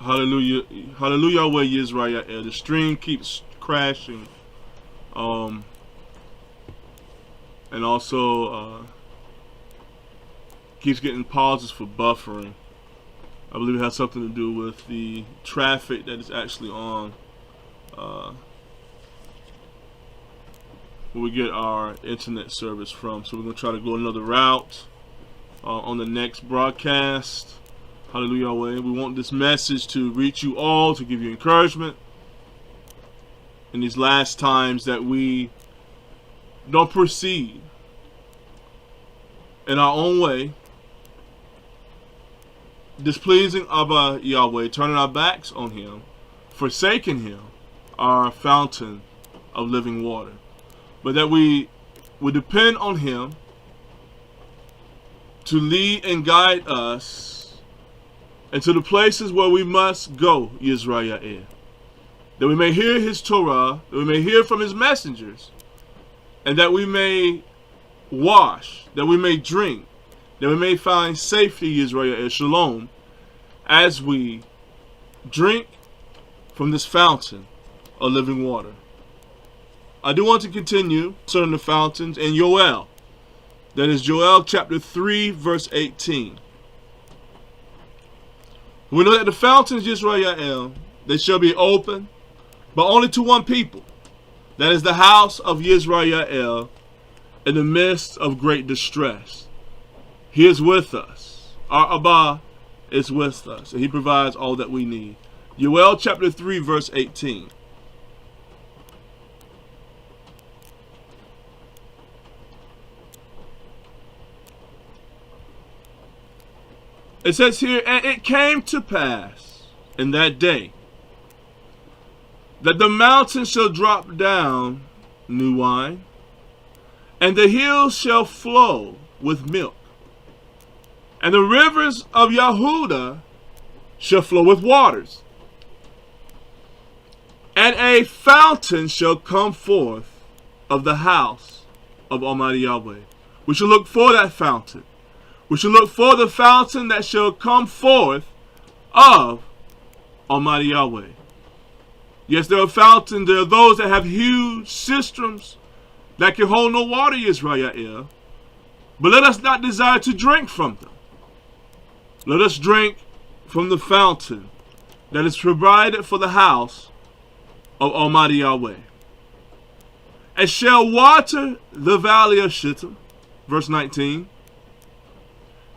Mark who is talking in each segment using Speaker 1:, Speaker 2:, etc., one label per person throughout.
Speaker 1: Hallelujah, Hallelujah YisraYah'ale. The stream keeps crashing, and also keeps getting pauses for buffering. I believe it has something to do with the traffic that is actually on where we get our internet service from. So we're going to try to go another route on the next broadcast. Hallelujah. We want this message to reach you all, to give you encouragement in these last times that we don't proceed in our own way, displeasing Abba Yahweh, turning our backs on Him, forsaking Him, our fountain of living water. But that we would depend on Him to lead and guide us into the places where we must go, YisraYah'ale. That we may hear His Torah, that we may hear from His messengers, and that we may wash, that we may drink, that we may find safety, YisraYah'ale, shalom, as we drink from this fountain of living water. I do want to continue concerning the fountains in Joel. That is Joel chapter 3, verse 18. We know that the fountains, YisraYah'ale, they shall be open, but only to one people. That is the house of YisraYah'ale in the midst of great distress. He is with us. Our Abba is with us, and He provides all that we need. Joel chapter 3, verse 18. It says here, and it came to pass in that day that the mountains shall drop down new wine, and the hills shall flow with milk, and the rivers of Yehuda shall flow with waters, and a fountain shall come forth of the house of Almighty Yahweh. We shall look for that fountain. We shall look for the fountain that shall come forth of Almighty Yahweh. Yes, there are fountains. There are those that have huge cisterns that can hold no water, YisraYah'ale. But let us not desire to drink from them. Let us drink from the fountain that is provided for the house of Almighty Yahweh. And shall water the valley of Shittim. Verse 19.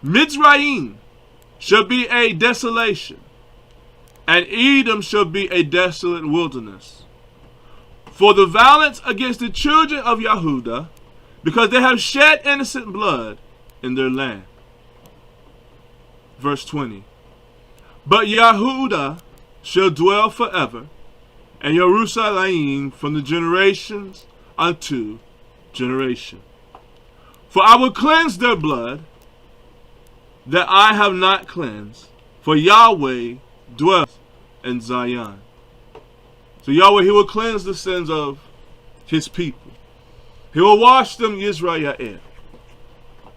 Speaker 1: Mizraim shall be a desolation, and Edom shall be a desolate wilderness. For the violence against the children of Yehuda, because they have shed innocent blood in their land. Verse 20. But Yehuda shall dwell forever, and Jerusalem from the generations unto generation. For I will cleanse their blood, that I have not cleansed, for Yahweh dwells in Zion. So Yahweh, He will cleanse the sins of His people. He will wash them, YisraYah'ale.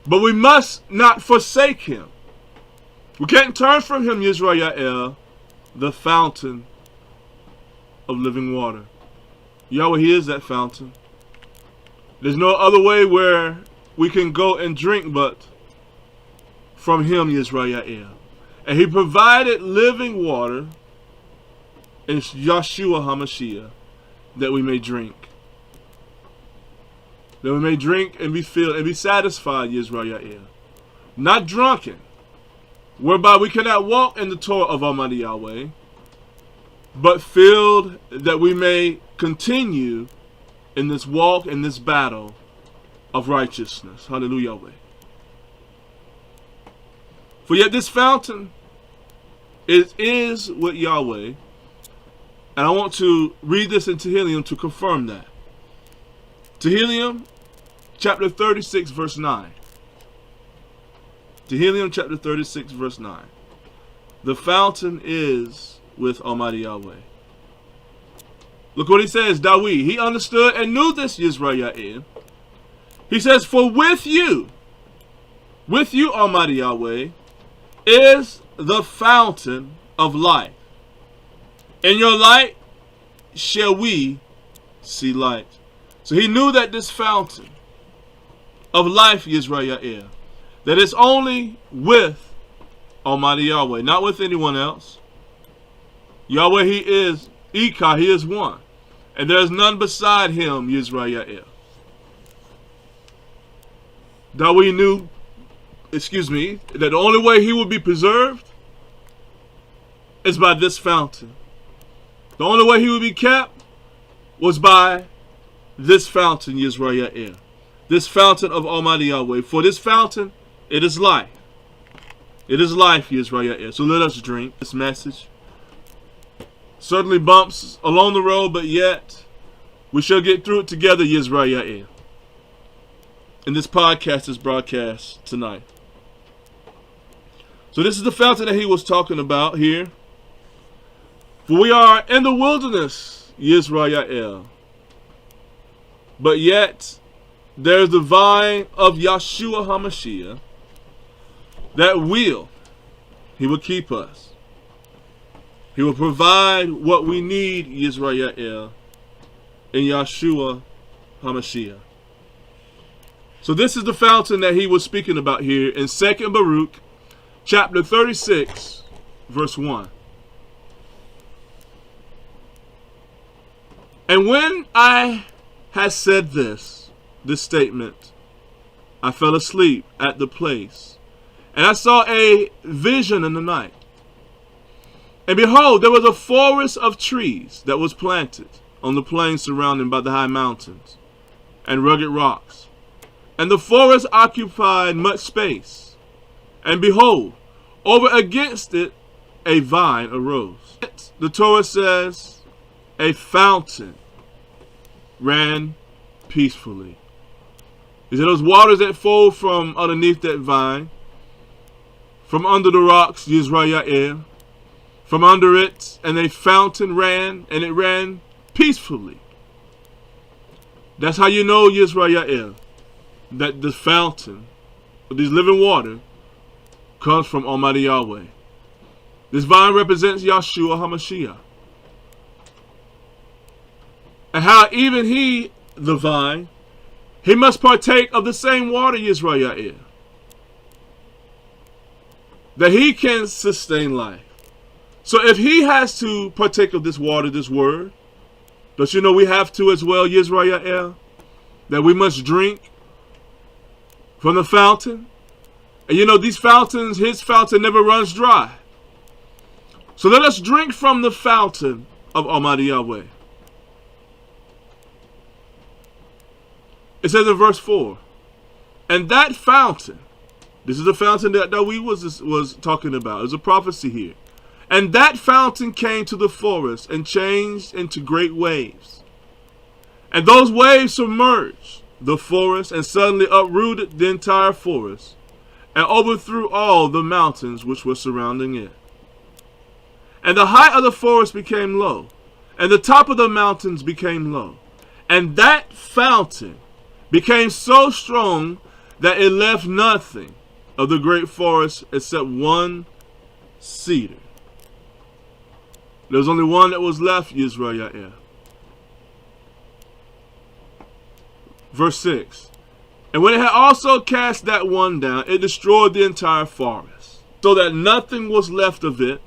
Speaker 1: But we must not forsake Him. We can't turn from Him, YisraYah'ale, the fountain of living water. Yahweh, He is that fountain. There's no other way where we can go and drink but from Him, YisraYah'ale. And He provided living water in Yeshua HaMashiach that we may drink. That we may drink and be filled and be satisfied, YisraYah'ale. Not drunken, whereby we cannot walk in the Torah of Almighty Yahweh, but filled that we may continue in this walk, in this battle of righteousness. Hallelujah. For yet this fountain is with Yahweh. And I want to read this in Tehillim to confirm that. Tehillim chapter 36 verse 9. Tehillim chapter 36 verse 9. The fountain is with Almighty Yahweh. Look what he says, Dawid. He understood and knew this, YisraYah'ale. He says, for with you, Almighty Yahweh, is the fountain of life. In your light shall we see light. So he knew that this fountain of life, YisraYah'ale, that it's only with Almighty Yahweh, not with anyone else. Yahweh, he is Ika, he is one. And there is none beside him, YisraYah'ale. Dawid knew, that the only way he would be preserved is by this fountain. The only way he would be kept was by this fountain, YisraYah'ale. This fountain of Almighty Yahweh. For this fountain, it is life. It is life, YisraYah'ale. So let us drink this message. Certainly bumps along the road, but yet we shall get through it together, YisraYah'ale. And this podcast is broadcast tonight. So this is the fountain that he was talking about here. For we are in the wilderness, YisraYah'ale. But yet there's the vine of Yeshua HaMashiach that he will keep us. He will provide what we need, YisraYah'ale, in Yeshua HaMashiach. So this is the fountain that he was speaking about here in 2 Baruch, chapter 36, verse 1. And when I had said this statement, I fell asleep at the place, and I saw a vision in the night. And behold, there was a forest of trees that was planted on the plain surrounded by the high mountains and rugged rocks. And the forest occupied much space. And behold, over against it a vine arose. The Torah says, a fountain ran peacefully. He said those waters that flow from underneath that vine, from under the rocks, YisraYah'ale, from under it, and a fountain ran, and it ran peacefully. That's how you know, YisraYah'ale, that the fountain of these living water comes from Almighty Yahweh. This vine represents Yeshua HaMashiach. And how even he, the vine, he must partake of the same water, YisraYah'ale, that he can sustain life. So if he has to partake of this water, this word, don't you know we have to as well, YisraYah'ale, that we must drink from the fountain? And you know, these fountains, his fountain never runs dry. So let us drink from the fountain of Almighty Yahweh. It says in verse 4, and that fountain, this is the fountain that Dawid was talking about. There's a prophecy here. And that fountain came to the forest and changed into great waves. And those waves submerged the forest and suddenly uprooted the entire forest and overthrew all the mountains which were surrounding it. And the height of the forest became low, and the top of the mountains became low. And that fountain became so strong that it left nothing of the great forest except one cedar. There was only one that was left, YisraYah'ale. Verse 6. And when it had also cast that one down, it destroyed the entire forest, so that nothing was left of it,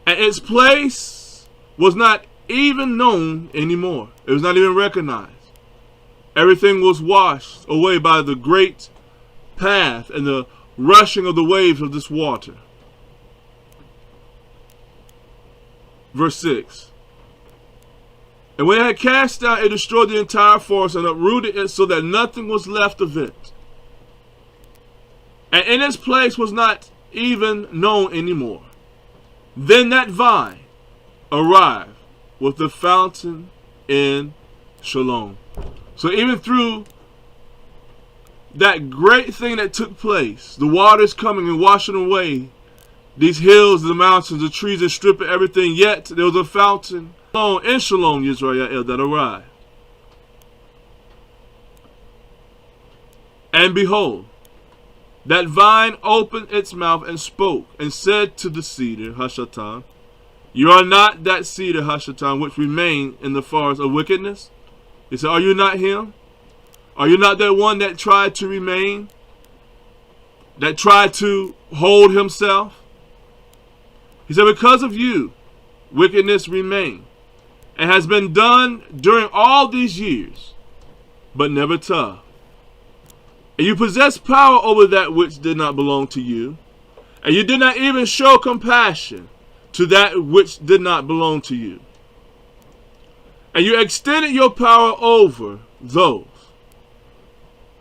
Speaker 1: and its place was not even known anymore. It was not even recognized. Everything was washed away by the great path and the rushing of the waves of this water. Verse 6. And when it had cast down, it destroyed the entire forest and uprooted it so that nothing was left of it. And in its place was not even known anymore. Then that vine arrived with the fountain in Shalom. So even through that great thing that took place, the waters coming and washing away these hills, the mountains, the trees, and stripping everything, yet there was a fountain in Shalom, YisraYah'ale, that arrived. And behold, that vine opened its mouth and spoke, and said to the cedar, Hashatan, You are not that cedar, Hashatan, which remain in the forest of wickedness. He said, are you not him? Are you not that one that tried to remain? That tried to hold himself? He said, because of you, wickedness remained, and has been done during all these years, but never tough. And you possess power over that which did not belong to you, and you did not even show compassion to that which did not belong to you. And you extended your power over those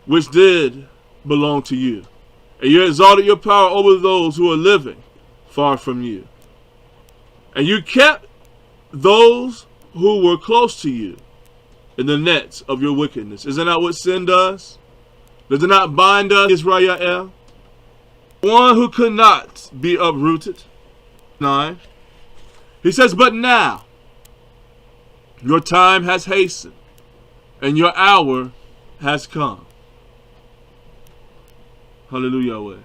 Speaker 1: which did belong to you. And you exalted your power over those who are living far from you. And you kept those who were close to you in the nets of your wickedness. Is that not what sin does? Does it not bind us, YisraYah'ale? One who could not be uprooted. 9. He says, but now your time has hastened, and your hour has come. Hallelujah.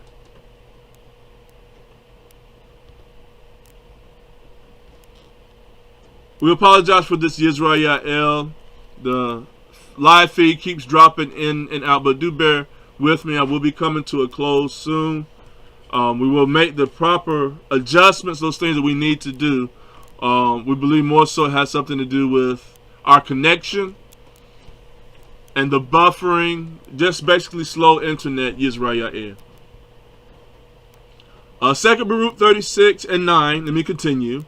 Speaker 1: We apologize for this, YisraYah'ale. The live feed keeps dropping in and out, but do bear with me. I will be coming to a close soon. We will make the proper adjustments, those things that we need to do. We believe more so it has something to do with our connection and the buffering, just basically slow internet, YisraYah'ale. 2 Baruch 36 and 9, let me continue.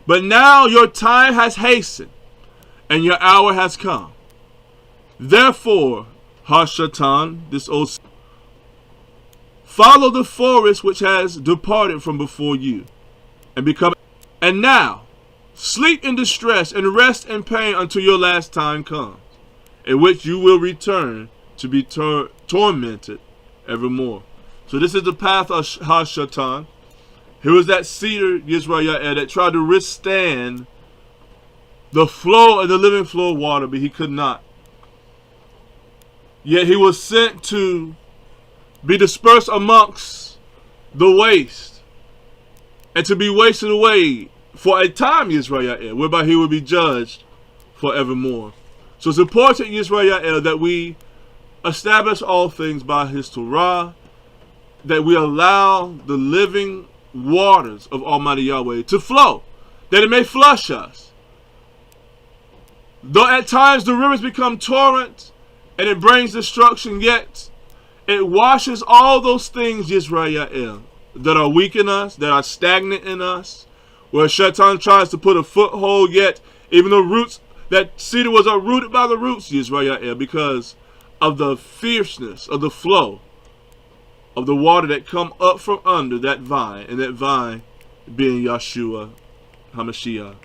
Speaker 1: But now your time has hastened, and your hour has come. Therefore, Hashatan, this old, follow the forest which has departed from before you, and become. And now, sleep in distress and rest in pain until your last time comes, in which you will return to be tormented evermore. So this is the path of Hashatan. Here was that cedar, YisraYah'ale, that tried to withstand the flow of the living flow of water, but he could not. Yet he was sent to be dispersed amongst the waste, and to be wasted away for a time, YisraYah'ale, whereby he will be judged forevermore. So it's important, YisraYah'ale, that we establish all things by his Torah, that we allow the living waters of Almighty Yahweh to flow, that it may flush us. Though at times the rivers become torrents and it brings destruction, yet it washes all those things, YisraYah'ale, that are weak in us, that are stagnant in us, where Shaitan tries to put a foothold, yet even the roots, that cedar was uprooted by the roots, YisraYah'ale, because of the fierceness of the flow of the water that come up from under that vine, and that vine being Yeshua HaMashiach.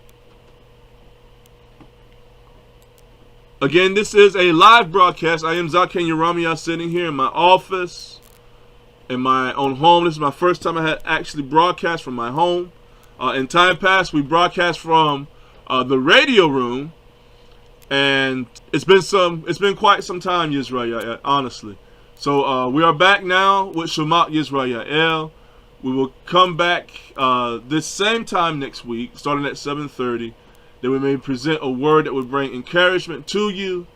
Speaker 1: Again, this is a live broadcast. I am Zaken Yeramiah, sitting here in my office, in my own home. This is my first time I had actually broadcast from my home. In time past, we broadcast from the radio room, and it's been quite some time, YisraYah'ale, honestly. So we are back now with Shawmak YisraYah'ale. We will come back this same time next week, starting at 7:30, that we may present a word that would bring encouragement to you,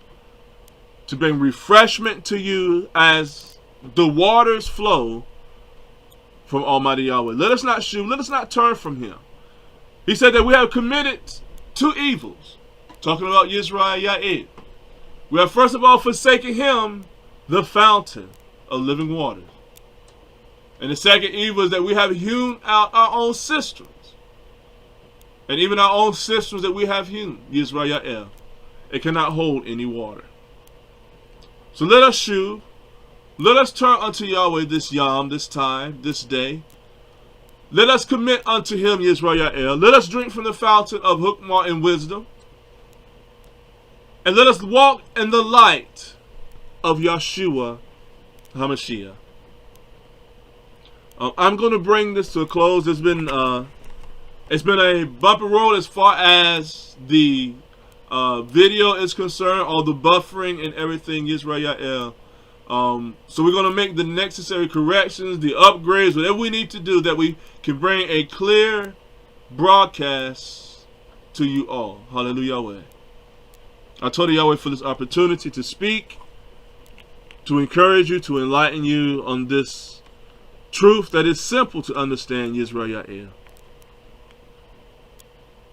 Speaker 1: to bring refreshment to you as the waters flow from Almighty Yahweh. Let us not shoot, let us not turn from him. He said that we have committed two evils, talking about YisraYah'ale. We have first of all forsaken him, the fountain of living waters. And the second evil is that we have hewn out our own cisterns. And even our own cisterns that we have hewn, YisraYah'ale, it cannot hold any water. So let us shew, let us turn unto Yahweh this yom, this time, this day. Let us commit unto him, YisraYah'ale. Let us drink from the fountain of Hukmah and wisdom. And let us walk in the light of Yeshua HaMashiach. I'm going to bring this to a close. It's been a bumpy road as far as the video is concerned, all the buffering and everything, YisraYah'ale. So we're going to make the necessary corrections, the upgrades, whatever we need to do, that we can bring a clear broadcast to you all. Hallelujah, Yahweh. I told Yahweh for this opportunity to speak, to encourage you, to enlighten you on this truth that is simple to understand, YisraYah'ale.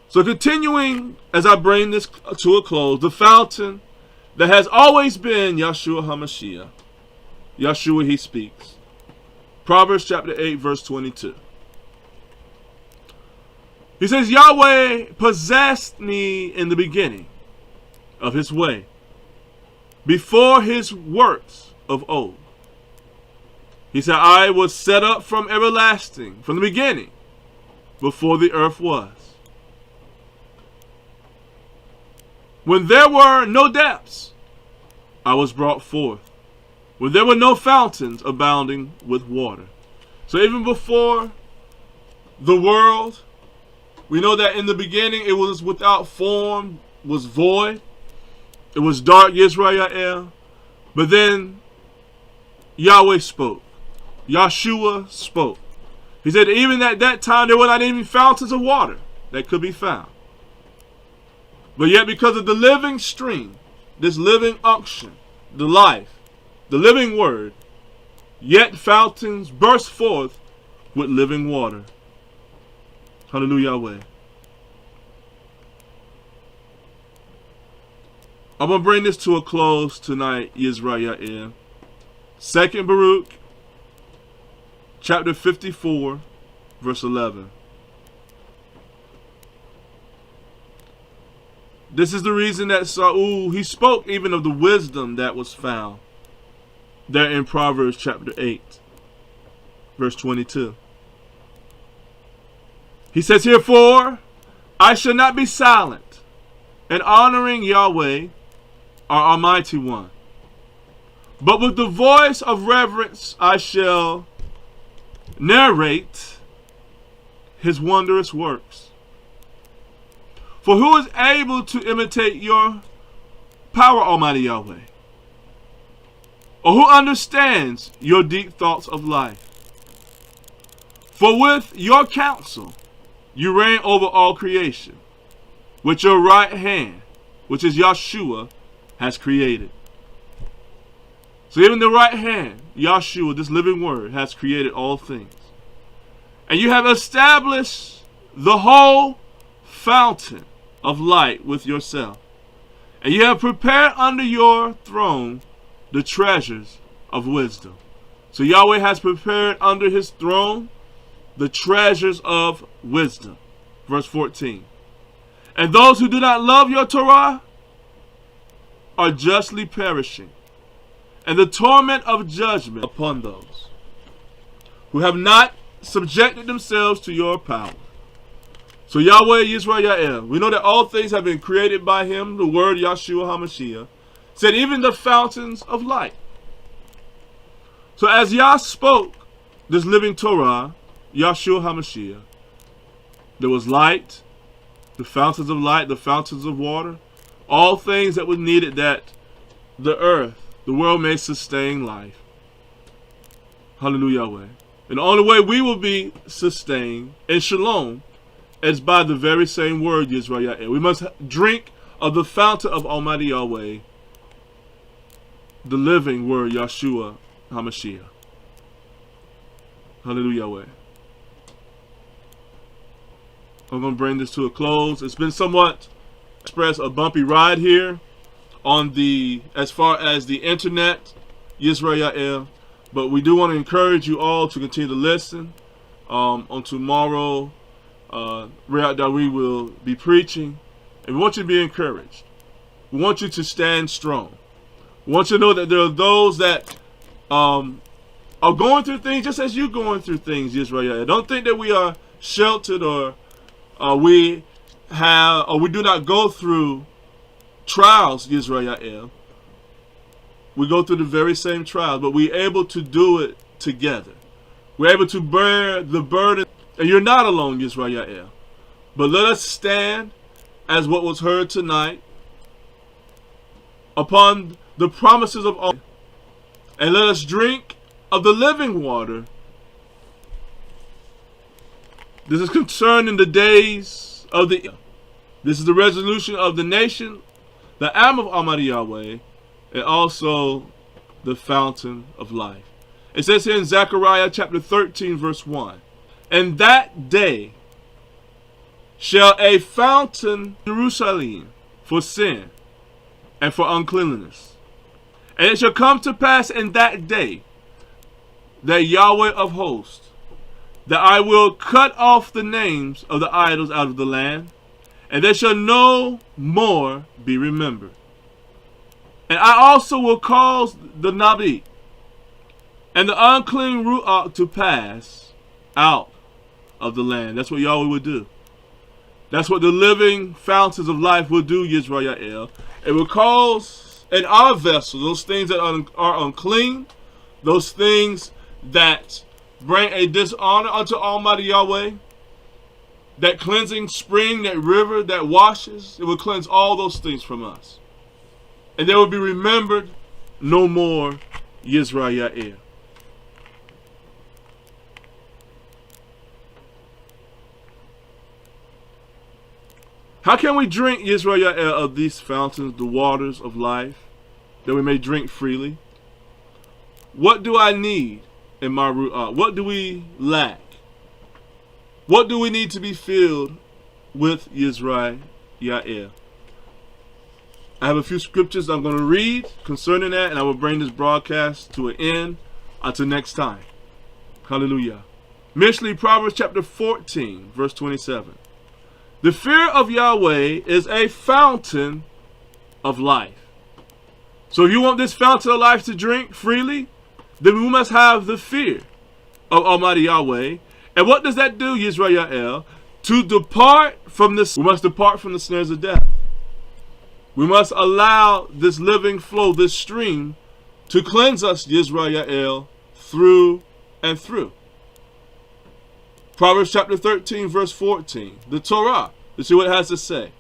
Speaker 1: So continuing as I bring this to a close, the fountain that has always been Yahshua HaMashiach. Yahshua, he speaks. Proverbs chapter 8, verse 22. He says, Yahweh possessed me in the beginning of his way, before his works of old. He said, I was set up from everlasting, from the beginning, before the earth was. When there were no depths, I was brought forth. When there were no fountains abounding with water. So even before the world, we know that in the beginning it was without form, was void. It was dark, YisraYah'ale. But then Yahweh spoke. Yahshua spoke. He said even at that time there were not even fountains of water that could be found. But yet because of the living stream, this living unction, the life, the living word, yet fountains burst forth with living water. Hallelujah, Yahweh. I'm going to bring this to a close tonight, YisraYah'ale. 2nd Baruch, chapter 54, verse 11. This is the reason that Saul, he spoke even of the wisdom that was found there in Proverbs chapter 8, verse 22. He says, Herefore I shall not be silent, in honoring Yahweh, our Almighty One. But with the voice of reverence I shall narrate his wondrous works. For who is able to imitate your power, Almighty Yahweh? Or who understands your deep thoughts of life? For with your counsel you reign over all creation. With your right hand, which is Yahshua, has created. So even the right hand, Yahshua, this living word, has created all things. And you have established the whole fountain of light with yourself. And you have prepared under your throne the treasures of wisdom. So Yahweh has prepared under his throne the treasures of wisdom. Verse 14. And those who do not love your Torah are justly perishing, and the torment of judgment upon those who have not subjected themselves to your power. So Yahweh YisraYah'ale, we know that all things have been created by him, the word Yahshua HaMashiach, said even the fountains of light. So as Yah spoke this living Torah, Yahshua HaMashiach, there was light, the fountains of light, the fountains of water, all things that were needed that the earth, the world may sustain life. Hallelujah, Yahweh. And the only way we will be sustained in shalom is by the very same word, YisraYah'ale. We must drink of the fountain of Almighty Yahweh, the living word, Yahshua HaMashiach. Hallelujah, Yahweh. I'm going to bring this to a close. It's been somewhat express a bumpy ride here on the, as far as the internet, YisraYah'ale. But we do want to encourage you all to continue to listen. On tomorrow, Riyad Dawi will be preaching. And we want you to be encouraged. We want you to stand strong. We want you to know that there are those that are going through things just as you're going through things, YisraYah'ale. Don't think that we are sheltered or we do not go through trials, YisraYah'ale. We go through the very same trials, but we're able to do it together. We're able to bear the burden, and you're not alone, YisraYah'ale. But let us stand as what was heard tonight upon the promises of all, and let us drink of the living water This is concerning the days of the. This is the resolution of the nation, the Am of Almighty Yahweh, and also the fountain of life. It says here in Zechariah chapter 13, verse 1, "And that day shall a fountain in Jerusalem for sin and for uncleanness. And it shall come to pass in that day that Yahweh of hosts, that I will cut off the names of the idols out of the land, and they shall no more be remembered. And I also will cause the Nabi and the unclean Ruach to pass out of the land." That's what Yahweh would do. That's what the living fountains of life will do, YisraYah'ale. It will cause in our vessel those things that are unclean, those things that bring a dishonor unto Almighty Yahweh, that cleansing spring, that river that washes, it will cleanse all those things from us. And they will be remembered no more, YisraYah'ale. How can we drink, YisraYah'ale, of these fountains, the waters of life, that we may drink freely? What do I need in my Ruach? What do we lack? What do we need to be filled with, YisraYah'ale? I have a few scriptures I'm going to read concerning that, and I will bring this broadcast to an end until next time. Hallelujah. Mishlei, Proverbs chapter 14, verse 27. "The fear of Yahweh is a fountain of life." So if you want this fountain of life to drink freely, then we must have the fear of Almighty Yahweh. And what does that do, YisraYah'ale? To depart from this, we must depart from the snares of death. We must allow this living flow, this stream, to cleanse us, YisraYah'ale, through and through. Proverbs chapter 13, verse 14. The Torah. Let's see what it has to say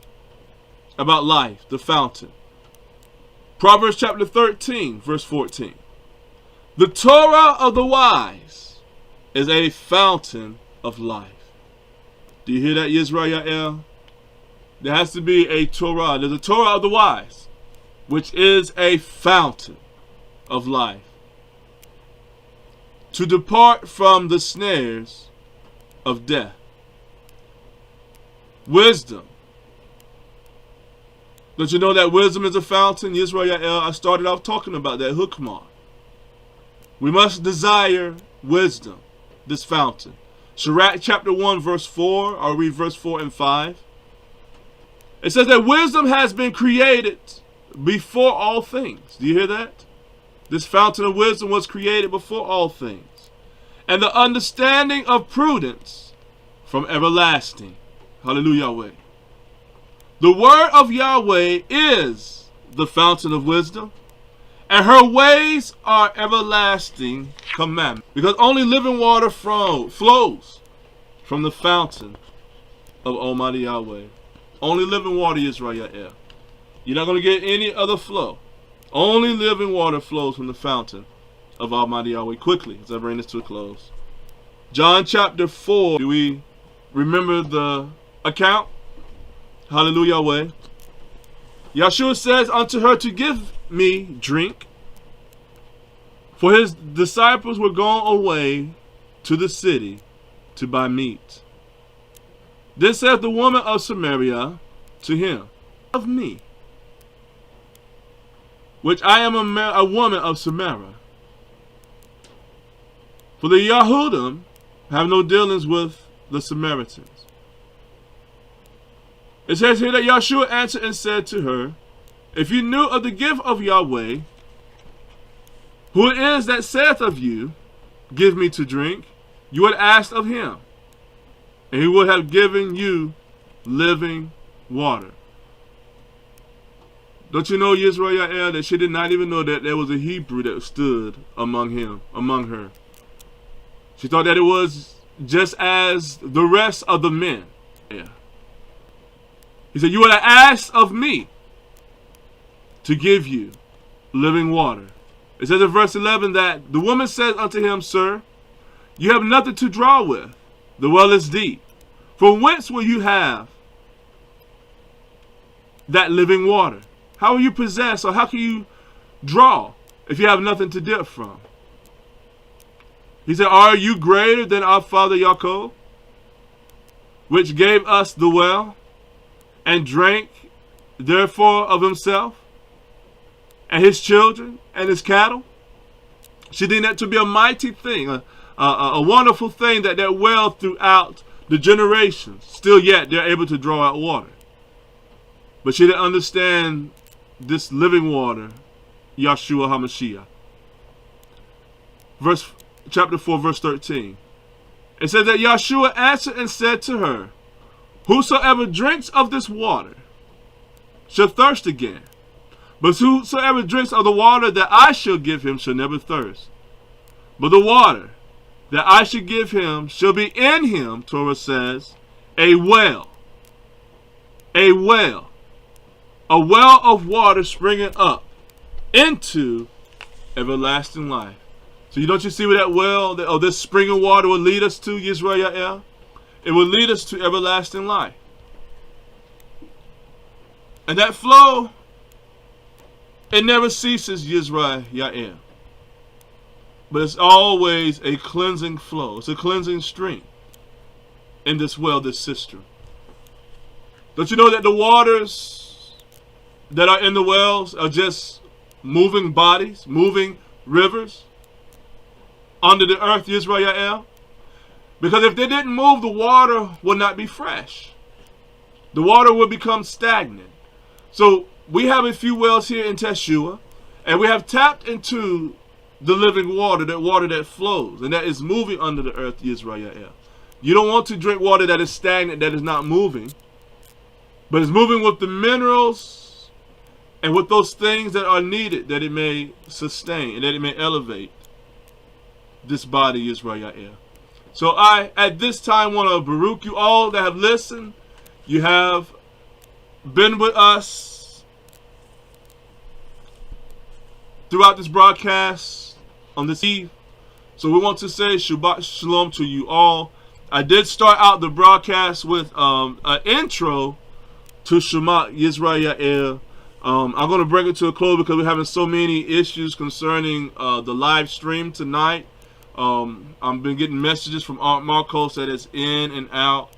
Speaker 1: about life, the fountain. Proverbs chapter 13, verse 14. "The Torah of the wise is a fountain of life." Do you hear that, YisraYah'ale? There has to be a Torah. There's a Torah of the wise, which is a fountain of life. To depart from the snares of death. Wisdom. Don't you know that wisdom is a fountain? YisraYah'ale, I started off talking about that, Hukmah. We must desire wisdom, this fountain. Sirach chapter 1, verse 4, I'll read verse 4 and 5. It says that wisdom has been created before all things. Do you hear that? This fountain of wisdom was created before all things. And the understanding of prudence from everlasting. Hallelujah, Yahweh. The word of Yahweh is the fountain of wisdom, and her ways are everlasting commandments. Because only living water flows from the fountain of Almighty Yahweh. Only living water, YisraYah'ale. You're not going to get any other flow. Only living water flows from the fountain of Almighty Yahweh. Quickly, as I bring this to a close. John chapter 4. Do we remember the account? Hallelujah, Yahweh. Yahshua says unto her to give me drink, for his disciples were gone away to the city to buy meat. Then said the woman of Samaria to him, "Of me, which I am a woman of Samaria. For the Yahudim have no dealings with the Samaritans." It says here that Yahshua answered and said to her, "If you knew of the gift of Yahweh, who it is that saith of you, give me to drink, you would ask of him, and he would have given you living water." Don't you know, YisraYah'ale, that she did not even know that there was a Hebrew that stood among her. She thought that it was just as the rest of the men. Yeah. He said, "You would have asked of me to give you living water." It says in verse 11 that the woman said unto him, "Sir, you have nothing to draw with. The well is deep. From whence will you have that living water? How will you possess, or how can you draw if you have nothing to dip from? He said, are you greater than our father Yaakov, which gave us the well, and drank therefore of himself, and his children, and his cattle? She deemed that to be a mighty thing, a wonderful thing, that well throughout the generations, still yet they're able to draw out water. But she didn't understand this living water, Yahshua HaMashiach. Chapter 4, verse 13. It says that Yahshua answered and said to her, whosoever drinks of this water shall thirst again. But whosoever drinks of the water that I shall give him shall never thirst. But the water that I shall give him shall be in him, Torah says, a well of water springing up into everlasting life. So don't you see where that well, or this spring of water will lead us to, YisraYah'ale? It will lead us to everlasting life. And that flow, it never ceases, YisraYah'ale. But it's always a cleansing flow. It's a cleansing stream in this well, this cistern. Don't you know that the waters that are in the wells are just moving bodies, moving rivers under the earth, YisraYah'ale? Because if they didn't move, the water would not be fresh. The water would become stagnant. So we have a few wells here in Teshua, and we have tapped into the living water that flows and that is moving under the earth, YisraYah'ale. You don't want to drink water that is stagnant, that is not moving, but is moving with the minerals and with those things that are needed, that it may sustain and that it may elevate this body, YisraYah'ale. So I, at this time, want to baruch you all that have listened. You have been with us throughout this broadcast on this eve. So we want to say Shabbat Shalom to you all. I did start out the broadcast with an intro to Shawmak YisraYah'ale. I'm going to bring it to a close because we're having so many issues concerning the live stream tonight. I've been getting messages from Aunt Marcos that it's in and out.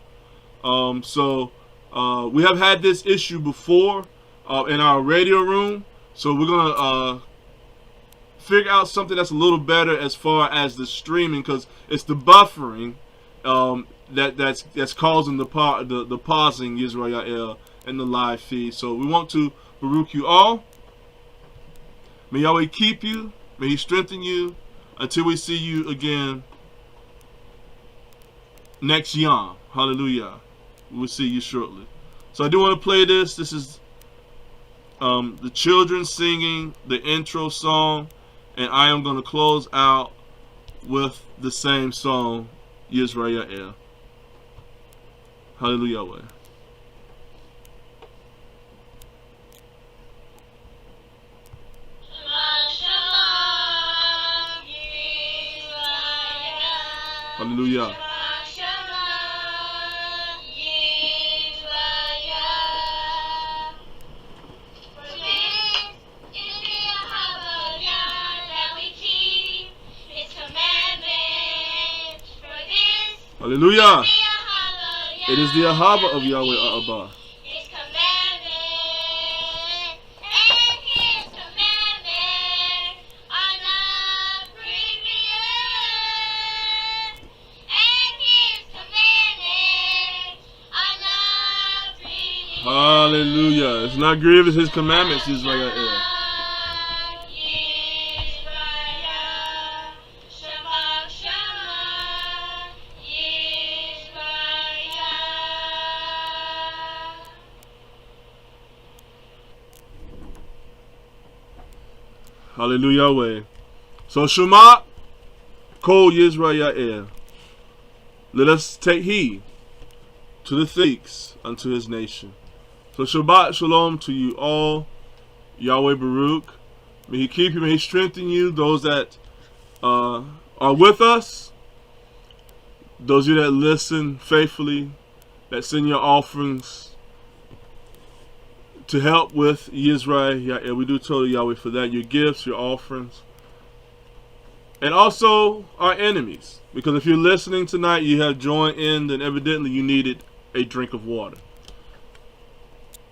Speaker 1: We have had this issue before in our radio room. So we're going to figure out something that's a little better as far as the streaming, because it's the buffering that's causing the pausing, YisraYah'ale, in the live feed. So we want to baruch you all. May Yahweh keep you. May He strengthen you until we see you again next Yom. Hallelujah. We'll see you shortly. So I do want to play this. This is the children singing the intro song, and I am going to close out with the same song, YisraYah'ale. Hallelujah. Hallelujah. Hallelujah. It is the Ahava of Yahweh Abba. Hallelujah. It's not grievous His commandments, YisraYah'ale. Hallelujah. So Shawmak YisraYah'ale. Let us take heed to the things unto His nation. So Shabbat Shalom to you all. Yahweh Baruch. May He keep you, may He strengthen you. Those that are with us, those of you that listen faithfully, that send your offerings to help with YisraYah'ale. We do total Yahweh for that. Your gifts, your offerings. And also our enemies. Because if you're listening tonight, you have joined in, then evidently you needed a drink of water.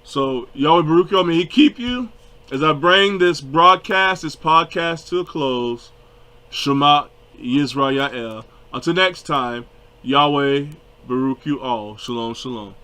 Speaker 1: So Yahweh Baruch Hu, may He keep you as I bring this broadcast, this podcast to a close. Shawmak YisraYah'ale. Until next time, Yahweh Baruch Hu all. Shalom, shalom.